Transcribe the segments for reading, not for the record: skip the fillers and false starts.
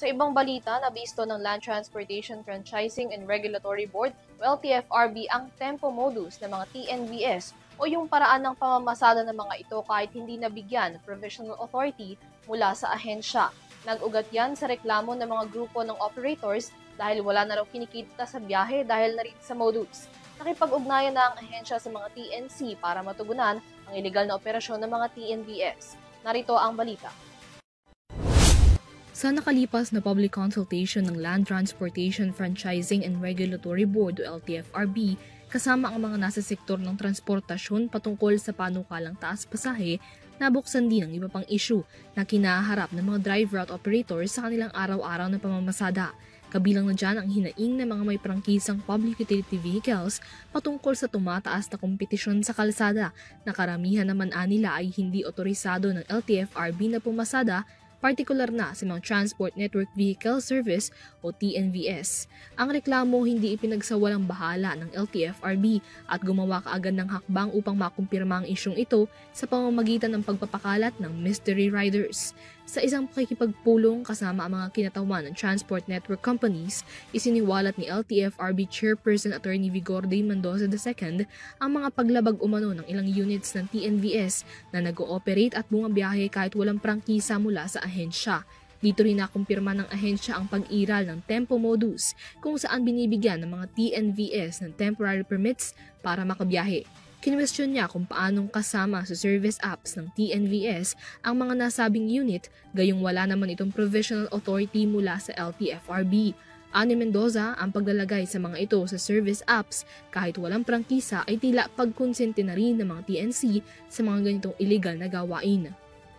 Sa ibang balita, nabisto ng Land Transportation Franchising and Regulatory Board o LTFRB ang tempo modus ng mga TNVS o yung paraan ng pamamasada ng mga ito kahit hindi nabigyan ng provisional authority mula sa ahensya. Nag-ugat yan sa reklamo ng mga grupo ng operators dahil wala na raw kinikita sa biyahe dahil na rin sa modus. Nakipag-ugnayan na ang ahensya sa mga TNC para matugunan ang iligal na operasyon ng mga TNVS. Narito ang balita. Sa nakalipas na public consultation ng Land Transportation Franchising and Regulatory Board o LTFRB, kasama ang mga nasa sektor ng transportasyon patungkol sa panukalang taas pasahe, nabuksan din ang iba pang issue na kinaharap ng mga drive route operators sa kanilang araw-araw na pamamasada. Kabilang na dyan ang hinaing ng mga may prangkisang public utility vehicles patungkol sa tumataas na kompetisyon sa kalsada na karamihan naman nila ay hindi otorisado ng LTFRB na pumasada, partikular na sa mga Transport Network Vehicle Service o TNVS. Ang reklamo hindi ipinagsawalang bahala ng LTFRB at gumawa kaagad ng hakbang upang makumpirma ang isyong ito sa pamamagitan ng pagpapakalat ng mystery riders. Sa isang pakikipagpulong kasama ang mga kinatawan ng Transport Network Companies, isiniwalat ni LTFRB Chairperson Attorney Vigorde Mendoza II ang mga paglabag umano ng ilang units ng TNVS na nag-ooperate at bumabiyahe kahit walang prangkisa mula sa ahensya. Dito rin nakumpirma ng ahensya ang pag-iral ng tempo modus kung saan binibigyan ng mga TNVS ng temporary permits para makabiyahe. Kinwestiyon niya kung paanong kasama sa service apps ng TNVS ang mga nasabing unit gayong wala naman itong provisional authority mula sa LTFRB. Ani Mendoza, ang paglalagay sa mga ito sa service apps kahit walang prangkisa ay tila pagkonsente na rin ng mga TNC sa mga ganitong illegal na gawain.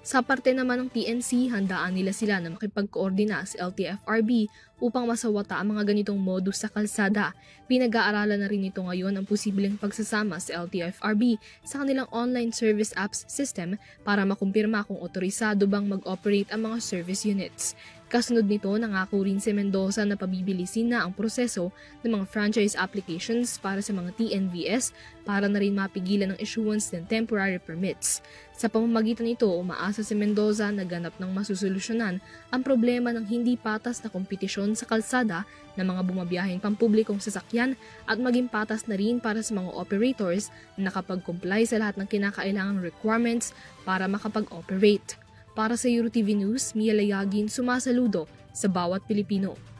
Sa parte naman ng TNC, handaan nila sila na makipag-koordina sa LTFRB upang masawata ang mga ganitong modus sa kalsada. Pinag-aaralan na rin ito ngayon ang posibleng pagsasama sa LTFRB sa kanilang online service apps system para makumpirma kung otorisado bang mag-operate ang mga service units. Kasunod nito, nangako rin si Mendoza na pabibilisin na ang proseso ng mga franchise applications para sa mga TNVS para na rin mapigilan ang issuance ng temporary permits. Sa pamamagitan nito, umaasa si Mendoza na ganap ng masusolusyonan ang problema ng hindi patas na kompetisyon sa kalsada ng mga bumabiyaheng pampublikong sasakyan at maging patas na rin para sa mga operators na nakapag-comply sa lahat ng kinakailangang requirements para makapag-operate. Para sa EuroTV News, Mia Layagin, sumasaludo sa bawat Pilipino.